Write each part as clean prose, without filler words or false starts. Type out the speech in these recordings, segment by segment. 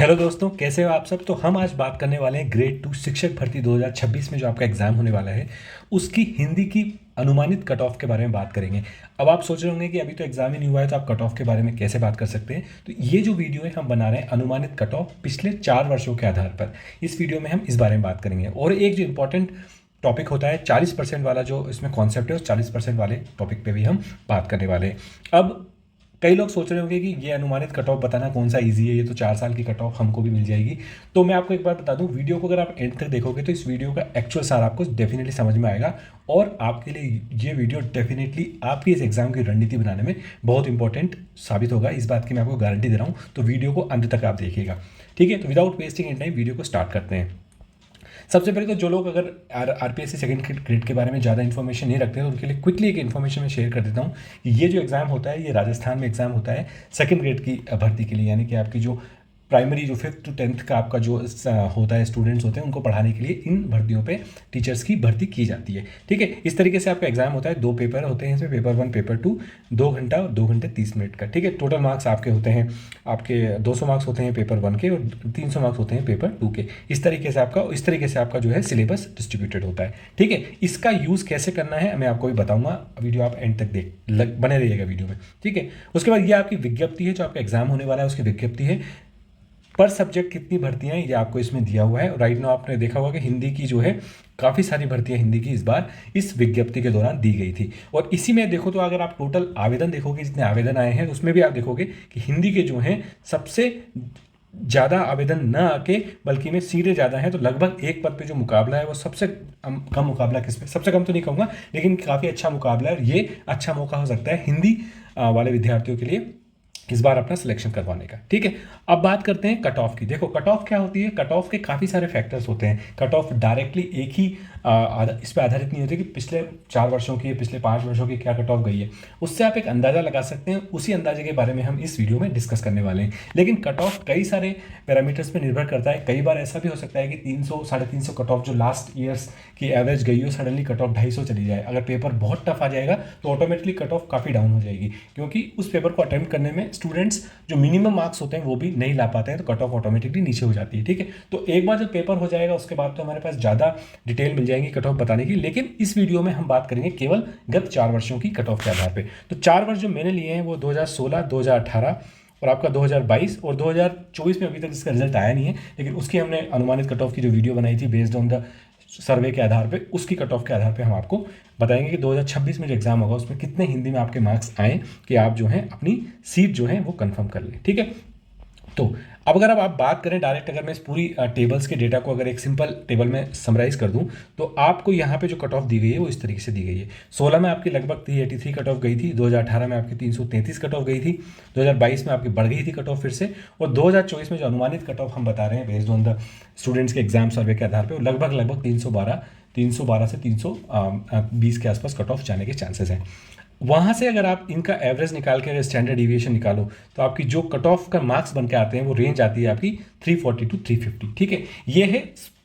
Hello दोस्तों, कैसे हो आप सब। तो हम आज बात करने वाले हैं ग्रेड 2 शिक्षक भर्ती 2026 में जो आपका एग्ज़ाम होने वाला है उसकी हिंदी की अनुमानित कट ऑफ के बारे में बात करेंगे। अब आप सोच रहे होंगे कि अभी तो एग्ज़ाम ही नहीं हुआ है तो आप कट ऑफ के बारे में कैसे बात कर सकते हैं। तो ये जो वीडियो है हम बना रहे हैं अनुमानित कट ऑफ पिछले 4 वर्षों के आधार पर। इस वीडियो में हम इस बारे में बात करेंगे और एक जो इंपॉर्टेंट टॉपिक होता है 40% वाला जो इसमें कॉन्सेप्ट है उस 40% वाले टॉपिक पे भी हम बात करने वाले हैं। अब कई लोग सोच रहे होंगे कि ये अनुमानित कट ऑफ बताना कौन सा इजी है, ये तो 4 साल की कट ऑफ हमको भी मिल जाएगी। तो मैं आपको एक बात बता दूं, वीडियो को अगर आप एंड तक देखोगे तो इस वीडियो का एक्चुअल सार आपको डेफिनेटली समझ में आएगा और आपके लिए ये वीडियो डेफिनेटली आपकी इस एग्जाम की रणनीति बनाने में बहुत इंपॉर्टेंट साबित होगा। इस बात की मैं आपको गारंटी दे रहा हूँ। तो वीडियो को अंत तक आप देखिएगा, ठीक है। तो without wasting any time video को स्टार्ट करते हैं। सबसे पहले तो जो लोग अगर आरपीएससी सेकंड ग्रेड के बारे में ज़्यादा इन्फॉर्मेशन नहीं रखते तो उनके लिए क्विकली एक इन्फॉर्मेशन मैं शेयर कर देता हूँ कि ये जो एग्ज़ाम होता है ये राजस्थान में एग्ज़ाम होता है सेकंड ग्रेड की भर्ती के लिए, यानी कि आपकी जो प्राइमरी जो 5th to 10th का आपका जो होता है स्टूडेंट्स होते हैं उनको पढ़ाने के लिए इन भर्तियों पे टीचर्स की भर्ती की जाती है, ठीक है। इस तरीके से आपका एग्जाम होता है। 2 पेपर होते हैं इसमें, पेपर 1 पेपर 2, 2 घंटा और 2 घंटे 30 मिनट का, ठीक है। टोटल मार्क्स आपके होते हैं, आपके 200 मार्क्स होते हैं पेपर 1 के और 300 मार्क्स होते हैं पेपर 2 के। इस तरीके से आपका जो है सिलेबस डिस्ट्रीब्यूटेड होता है, ठीक है। इसका यूज़ कैसे करना है मैं आपको भी बताऊंगा। वीडियो आप एंड तक बने रहिएगा वीडियो में, ठीक है। उसके बाद ये आपकी विज्ञप्ति है, जो आपका एग्जाम होने वाला है उसकी विज्ञप्ति है। पर सब्जेक्ट कितनी भर्तियां हैं ये आपको इसमें दिया हुआ है। राइट नाउ आपने देखा होगा कि हिंदी की जो है काफ़ी सारी भर्तियां हिंदी की इस बार इस विज्ञप्ति के दौरान दी गई थी। और इसी में देखो तो अगर आप टोटल आवेदन देखोगे, जितने आवेदन आए हैं उसमें भी आप देखोगे कि हिंदी के जो हैं सबसे ज़्यादा आवेदन न आके बल्कि में सीधे ज़्यादा है। तो लगभग एक पद पे जो मुकाबला है वो सबसे कम मुकाबला किस पे, सबसे कम तो नहीं कहूँगा लेकिन काफ़ी अच्छा मुकाबला है। और ये अच्छा मौका हो सकता है हिंदी वाले विद्यार्थियों के लिए इस बार अपना सिलेक्शन करवाने का, ठीक है। अब बात करते हैं कट ऑफ की। देखो कट ऑफ क्या होती है, कट ऑफ के काफ़ी सारे फैक्टर्स होते हैं। कट ऑफ डायरेक्टली एक ही इस पर आधारित नहीं होती कि पिछले 4 वर्षों की, पिछले 5 वर्षों की क्या कट ऑफ गई है। उससे आप एक अंदाज़ा लगा सकते हैं। उसी अंदाजे के बारे में हम इस वीडियो में डिस्कस करने वाले हैं। लेकिन कट ऑफ कई सारे पैरामीटर्स पर निर्भर करता है। कई बार ऐसा भी हो सकता है कि 300 350 कट ऑफ जो लास्ट ईयर्स की एवरेज गई हो, सडनली कट ऑफ 250 चली जाए। अगर पेपर बहुत टफ आ जाएगा तो ऑटोमेटिकली कट ऑफ काफ़ी डाउन हो जाएगी, क्योंकि उस पेपर को अटेम्प्ट करने में स्टूडेंट्स जो मिनिमम मार्क्स होते हैं वो भी नहीं ला पाते हैं, तो कट ऑफ ऑटोमेटिकली नीचे हो जाती है, ठीक है। तो एक बार जब पेपर हो जाएगा उसके बाद तो हमारे पास ज़्यादा डिटेल मिल जाएंगी कट ऑफ बताने की। लेकिन इस वीडियो में हम बात करेंगे केवल गत 4 वर्षों की कट ऑफ के आधार पर। तो 4 वर्ष जो मैंने लिए हैं वो 2016, 2018 और आपका 2022 और 2024 में अभी तक इसका रिजल्ट आया नहीं है, लेकिन उसकी हमने अनुमानित कट ऑफ की जो वीडियो बनाई थी बेस्ड ऑन द सर्वे के आधार पे, उसकी कट ऑफ के आधार पे हम आपको बताएंगे कि 2026 में जो एग्ज़ाम होगा उसमें कितने हिंदी में आपके मार्क्स आए कि आप जो है अपनी सीट जो है वो कंफर्म कर लें, ठीक है। तो अब अगर आप बात करें डायरेक्ट, अगर मैं इस पूरी टेबल्स के डेटा को अगर एक सिंपल टेबल में समराइज कर दूं तो आपको यहाँ पे जो कट ऑफ दी गई है वो इस तरीके से दी गई है। 16 में आपकी लगभग 383 कट ऑफ गई थी, 2018 में आपकी 333 कट ऑफ गई थी, 2022 में आपकी बढ़ गई थी कट ऑफ फिर से, और 2024 में जो अनुमानित कट ऑफ हम बता रहे हैं बेस्ड ऑन द स्टूडेंट्स के एग्जाम सर्वे के आधार पर लगभग 312 से 320 के आसपास कट ऑफ जाने के चांसेस हैं। वहाँ से अगर आप इनका एवरेज निकाल के अगर स्टैंडर्ड डिविएशन निकालो तो आपकी जो कट ऑफ का मार्क्स बन के आते हैं वो रेंज आती है आपकी 340 to 350, ठीक है। ये है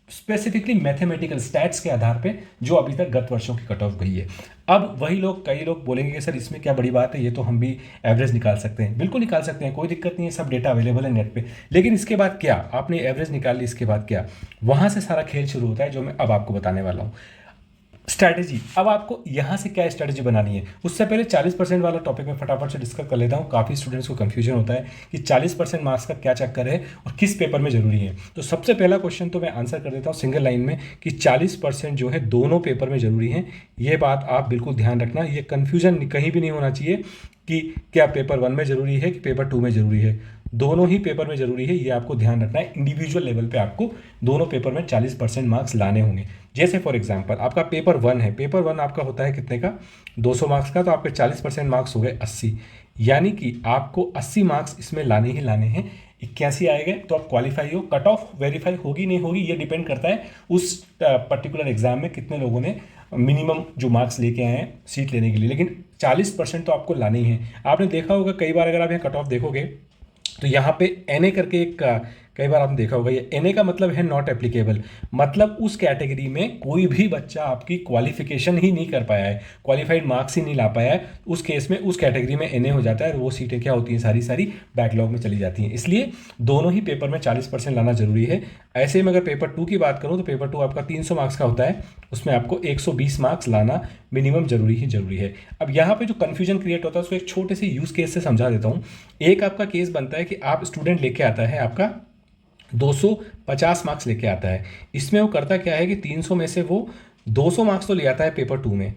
स्पेसिफिकली मैथमेटिकल स्टैट्स के आधार पे जो अभी तक गत वर्षों की कट ऑफ गई है। अब कई लोग बोलेंगे कि सर इसमें क्या बड़ी बात है, ये तो हम भी एवरेज निकाल सकते हैं। बिल्कुल निकाल सकते हैं, कोई दिक्कत नहीं है, सब डेटा अवेलेबल है नेट पे। लेकिन इसके बाद क्या, आपने एवरेज निकाल ली, इसके बाद क्या, वहाँ से सारा खेल शुरू होता है जो मैं अब आपको बताने वाला हूँ। स्ट्रैटेजी, अब आपको यहाँ से क्या स्ट्रैटेजी बनानी है उससे पहले 40% वाला टॉपिक में फटाफट से डिस्कस कर लेता हूँ। काफ़ी स्टूडेंट्स को कंफ्यूजन होता है कि 40% मार्क्स का क्या चक्कर है और किस पेपर में ज़रूरी है। तो सबसे पहला क्वेश्चन तो मैं आंसर कर देता हूँ सिंगल लाइन में कि 40% जो है दोनों पेपर में ज़रूरी है। ये बात आप बिल्कुल ध्यान रखना, ये कन्फ्यूजन कहीं भी नहीं होना चाहिए कि क्या पेपर 1 में ज़रूरी है कि पेपर 2 में ज़रूरी है। दोनों ही पेपर में ज़रूरी है, ये आपको ध्यान रखना है। इंडिविजुअल लेवल पे आपको दोनों पेपर में 40% मार्क्स लाने होंगे। जैसे फॉर एग्जांपल आपका पेपर 1 है, पेपर 1 आपका होता है कितने का, 200 मार्क्स का, तो आपके 40% मार्क्स हो गए 80, यानी कि आपको 80 मार्क्स इसमें लाने ही लाने हैं। 81 आएंगे तो आप क्वालिफाई हो। कट ऑफ वेरीफाई होगी नहीं होगी ये डिपेंड करता है उस पर्टिकुलर एग्जाम में कितने लोगों ने मिनिमम जो मार्क्स लेके आए हैं सीट लेने के लिए, लेकिन 40% तो आपको लाने ही है। आपने देखा होगा कई बार अगर आप यहाँ कट ऑफ देखोगे तो यहाँ पे NA करके एक कई बार आपने देखा होगा ये NA का मतलब है नॉट एप्लीकेबल, मतलब उस कैटेगरी में कोई भी बच्चा आपकी क्वालिफिकेशन ही नहीं कर पाया है, क्वालिफाइड मार्क्स ही नहीं ला पाया है, उस केस में उस कैटेगरी में NA हो जाता है और वो सीटें क्या होती हैं, सारी सारी बैकलॉग में चली जाती हैं। इसलिए दोनों ही पेपर में 40% लाना जरूरी है। ऐसे ही मैं अगर पेपर 2 की बात करूँ तो पेपर 2 आपका 300 मार्क्स का होता है, उसमें आपको 120 मार्क्स लाना मिनिमम जरूरी ही जरूरी है। अब यहाँ पे जो कन्फ्यूजन क्रिएट होता है उसको एक छोटे से यूज केस से समझा देता हूँ। एक आपका केस बनता है कि आप स्टूडेंट लेके आता है आपका 250 मार्क्स लेके आता है, इसमें वो करता क्या है कि 300 में से वो 200 मार्क्स तो ले आता है पेपर 2 में,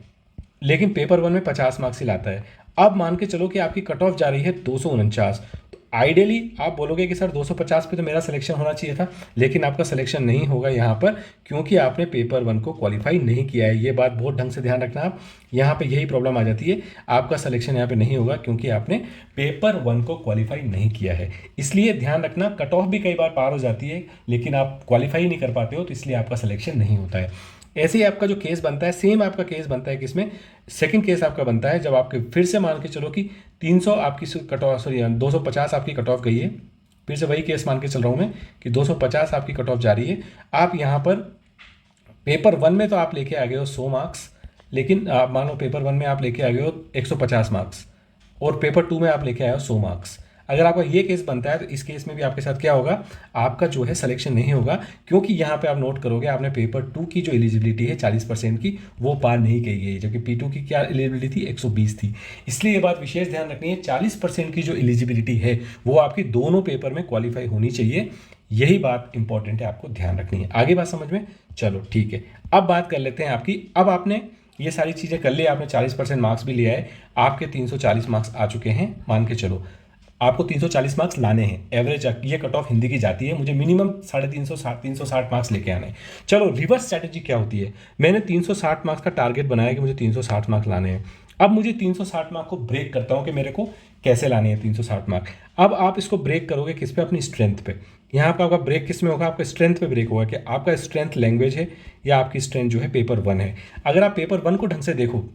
लेकिन पेपर 1 में 50 मार्क्स ही लाता है। अब मान के चलो कि आपकी कट ऑफ जा रही है 249, तो आइडियली आप बोलोगे कि सर 250 पे तो मेरा सिलेक्शन होना चाहिए था, लेकिन आपका सिलेक्शन नहीं होगा यहाँ पर, क्योंकि आपने पेपर 1 को क्वालिफाई नहीं किया है। ये बात बहुत ढंग से ध्यान रखना आप, यहाँ पे यही प्रॉब्लम आ जाती है, आपका सिलेक्शन यहाँ पे नहीं होगा क्योंकि आपने पेपर 1 को क्वालिफाई नहीं किया है। इसलिए ध्यान रखना, कट ऑफ भी कई बार पार हो जाती है लेकिन आप क्वालिफाई नहीं कर पाते हो, तो इसलिए आपका सिलेक्शन नहीं होता है। ऐसे ही आपका जो केस बनता है, सेम आपका केस बनता है किसमें, सेकंड केस आपका बनता है जब आपके फिर से मान के चलो कि 300 आपकी कट ऑफ, सॉरी 250 आपकी कट ऑफ गई है, फिर से वही केस मान के चल रहा हूँ मैं कि 250 आपकी कट ऑफ जा रही है। आप यहाँ पर पेपर 1 में तो आप लेके आ गए हो 100 मार्क्स, लेकिन आप मान लो पेपर 1 में आप लेके आ गए हो 150 मार्क्स और पेपर 2 में आप लेके आए हो 100 मार्क्स। अगर आपका ये केस बनता है तो इस केस में भी आपके साथ क्या होगा, आपका जो है सिलेक्शन नहीं होगा, क्योंकि यहाँ पे आप नोट करोगे आपने पेपर 2 की जो एलिजिबिलिटी है 40% की वो पार नहीं की गई, जबकि P2 की क्या एलिजिबिलिटी थी, 120 थी। इसलिए ये बात विशेष ध्यान रखनी है, 40% की जो एलिजिबिलिटी है वो आपकी दोनों पेपर में क्वालिफाई होनी चाहिए। यही बात इंपॉर्टेंट है, आपको ध्यान रखनी है। आगे बात समझ में, चलो ठीक है। अब बात कर लेते हैं आपकी, अब आपने ये सारी चीज़ें कर ली, आपने 40% मार्क्स भी लिया है, आपके 340 मार्क्स आ चुके हैं, मान के चलो आपको 340 मार्क्स लाने हैं। एवरेज ये कट ऑफ हिंदी की जाती है, मुझे मिनिमम 350 मार्क्स लेके आने हैं। चलो रिवर्स स्ट्रैटेजी क्या होती है, मैंने 360 मार्क्स का टारगेट बनाया कि मुझे 360 मार्क्स लाने हैं। अब मुझे 360 मार्क्स को ब्रेक करता हूँ कि मेरे को कैसे लाने हैं 360 मार्क्स। अब आप इसको ब्रेक करोगे किस पे, अपनी स्ट्रेंथ पे। यहाँ पर आपका ब्रेक किस में होगा, आपका स्ट्रेंथ पे ब्रेक होगा कि आपका स्ट्रेंथ लैंग्वेज है या आपकी स्ट्रेंथ जो है पेपर 1 है। अगर आप पेपर 1 को ढंग से देखो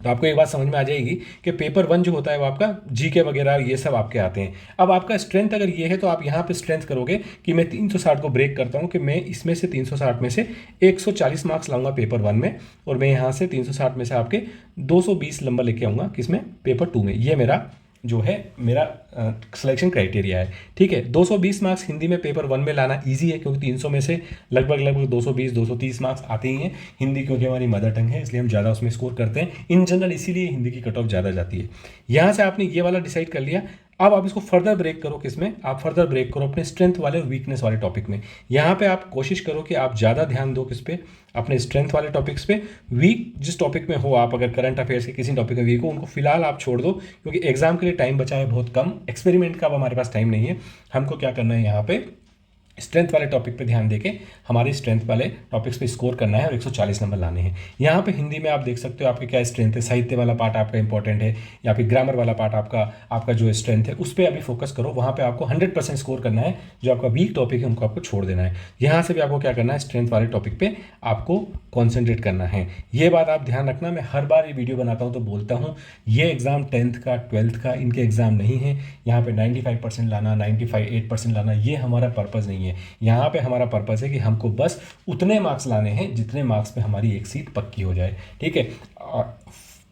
तो आपको एक बात समझ में आ जाएगी कि पेपर 1 जो होता है वो आपका GK वगैरह ये सब आपके आते हैं। अब आपका स्ट्रेंथ अगर ये है तो आप यहाँ पे स्ट्रेंथ करोगे कि मैं 360 को ब्रेक करता हूँ कि मैं इसमें से 360 में से 140 मार्क्स लाऊंगा पेपर 1 में, और मैं यहाँ से 360 में से आपके 220 नंबर लेके आऊँगा किसमें, पेपर 2 में। ये मेरा जो है मेरा सिलेक्शन क्राइटेरिया है। ठीक है, 220 मार्क्स हिंदी में पेपर 1 में लाना इजी है, क्योंकि 300 में से लगभग 220 230 मार्क्स आते ही हैं हिंदी, क्योंकि हमारी मदर टंग है इसलिए हम ज़्यादा उसमें स्कोर करते हैं इन जनरल, इसीलिए हिंदी की कट ऑफ ज़्यादा जाती है। यहाँ से आपने ये वाला डिसाइड कर लिया। अब आप इसको फर्दर ब्रेक करो किसमें, आप फर्दर ब्रेक करो अपने स्ट्रेंथ वाले और वीकनेस वाले टॉपिक में। यहाँ पे आप कोशिश करो कि आप ज़्यादा ध्यान दो किस पे, अपने स्ट्रेंथ वाले टॉपिक्स पे। वीक जिस टॉपिक में हो आप, अगर करंट अफेयर्स के किसी टॉपिक में वीक हो, उनको फिलहाल आप छोड़ दो, क्योंकि एग्जाम के लिए टाइम बचा है बहुत कम, एक्सपेरिमेंट का अब हमारे पास टाइम नहीं है। हमको क्या करना है, यहाँ पे स्ट्रेंथ वाले टॉपिक पे ध्यान देके हमारी स्ट्रेंथ वाले टॉपिक्स पे स्कोर करना है और 140 नंबर लाने हैं। यहाँ पे हिंदी में आप देख सकते हो आपके क्या स्ट्रेंथ है, साहित्य वाला पार्ट आपका इंपॉर्टेंट है या फिर ग्रामर वाला पार्ट आपका जो स्ट्रेंथ है उस पर अभी फोकस करो, वहाँ पे आपको 100% स्कोर करना है। जो आपका वीक टॉपिक है उनको आपको छोड़ देना है। यहाँ से भी आपको क्या करना है, स्ट्रेंथ वाले टॉपिक पे आपको कॉन्सेंट्रेट करना है। ये बात आप ध्यान रखना, मैं हर बार ये वीडियो बनाता हूँ तो बोलता हूँ ये एग्जाम 10th का 12th का इनके एग्जाम नहीं है। यहाँ पे 95% लाना, 98% लाना ये हमारा पर्पज़ नहीं है। यहाँ पे हमारा पर्पस है कि हमको बस उतने मार्क्स लाने हैं जितने मार्क्स पे हमारी एक सीट पक्की हो जाए। ठीक है,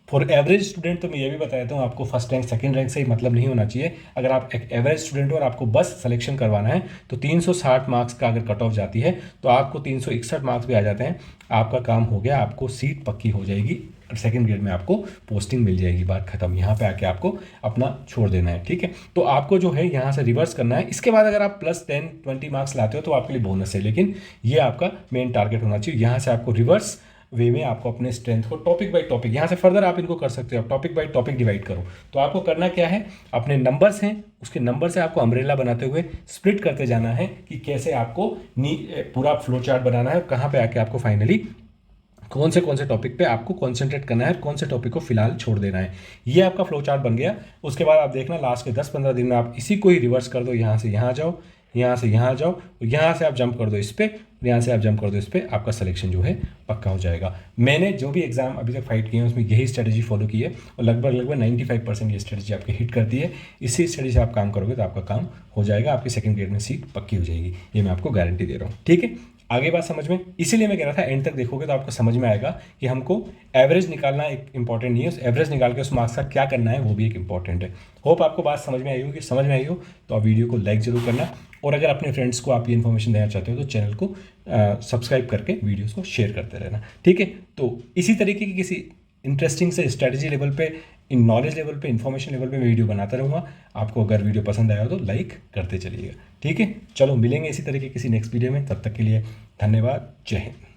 फॉर एवरेज स्टूडेंट तो मैं ये भी बता देता हूँ, आपको फर्स्ट रैंक सेकंड रैंक से ही मतलब नहीं होना चाहिए। अगर आप एक एवरेज स्टूडेंट हो और आपको बस सिलेक्शन करवाना है तो 360 मार्क्स का अगर कट ऑफ जाती है तो आपको 361 मार्क्स भी आ जाते हैं, आपका काम हो गया, आपको सीट पक्की हो जाएगी, सेकंड ग्रेड में आपको पोस्टिंग मिल जाएगी, बात खत्म। यहाँ पे आके आपको अपना छोड़ देना है। ठीक है, तो आपको जो है यहाँ से रिवर्स करना है। इसके बाद अगर आप +10-20 मार्क्स लाते हो तो आपके लिए बोनस है, लेकिन ये आपका मेन टारगेट होना चाहिए। यहाँ से आपको रिवर्स वे में आपको अपने स्ट्रेंथ को टॉपिक बाय टॉपिक, यहाँ से फर्दर आप इनको कर सकते हो, आप टॉपिक बाय टॉपिक डिवाइड करो। तो आपको करना क्या है, अपने नंबर्स हैं उसके नंबर से आपको अम्ब्रेला बनाते हुए स्प्लिट करते जाना है कि कैसे आपको पूरा फ्लो चार्ट बनाना है, कहाँ पे आके आपको फाइनली कौन से टॉपिक पे आपको कॉन्सेंट्रेट करना है, कौन से टॉपिक को फिलहाल छोड़ देना है। ये आपका फ्लो चार्ट बन गया। उसके बाद आप देखना लास्ट के 10-15 दिन में आप इसी को ही रिवर्स कर दो, यहाँ से यहाँ जाओ, यहाँ से यहाँ जाओ, यहाँ से आप जंप कर दो इस पर, यहाँ से आप जंप कर दो इस पर, आपका सिलेक्शन जो है पक्का हो जाएगा। मैंने जो भी एग्जाम अभी तक फाइट किए हैं उसमें यही स्ट्रेटजी फॉलो की है और लगभग 95% ये स्ट्रेटजी आपकी हिट करती है। इसी स्ट्रेटजी से आप काम करोगे तो आपका काम हो जाएगा, आपकी सेकंड ग्रेड में सीट पक्की हो जाएगी, ये मैं आपको गारंटी दे रहा हूँ। ठीक है, आगे बात समझ में, इसीलिए मैं कह रहा था एंड तक देखोगे तो आपको समझ में आएगा कि हमको एवरेज निकालना एक इंपॉर्टेंट नहीं है, उस एवरेज निकाल के उस मार्क्स का क्या करना है वो भी एक इंपॉर्टेंट है। होप आपको बात समझ में आई होगी, समझ में आई हो तो आप वीडियो को लाइक जरूर करना, और अगर अपने फ्रेंड्स को आप ये इन्फॉर्मेशन देना चाहते हो तो चैनल को सब्सक्राइब करके वीडियोस को शेयर करते रहना। ठीक है, तो इसी तरीके की किसी इंटरेस्टिंग से स्ट्रेटजी लेवल पे, इन नॉलेज लेवल पे, इन्फॉर्मेशन लेवल पे मैं वीडियो बनाता रहूँगा। आपको अगर वीडियो पसंद आया हो तो लाइक करते चलिएगा। ठीक है, चलो मिलेंगे इसी तरीके किसी नेक्स्ट वीडियो में, तब तक के लिए धन्यवाद, जय हिंद।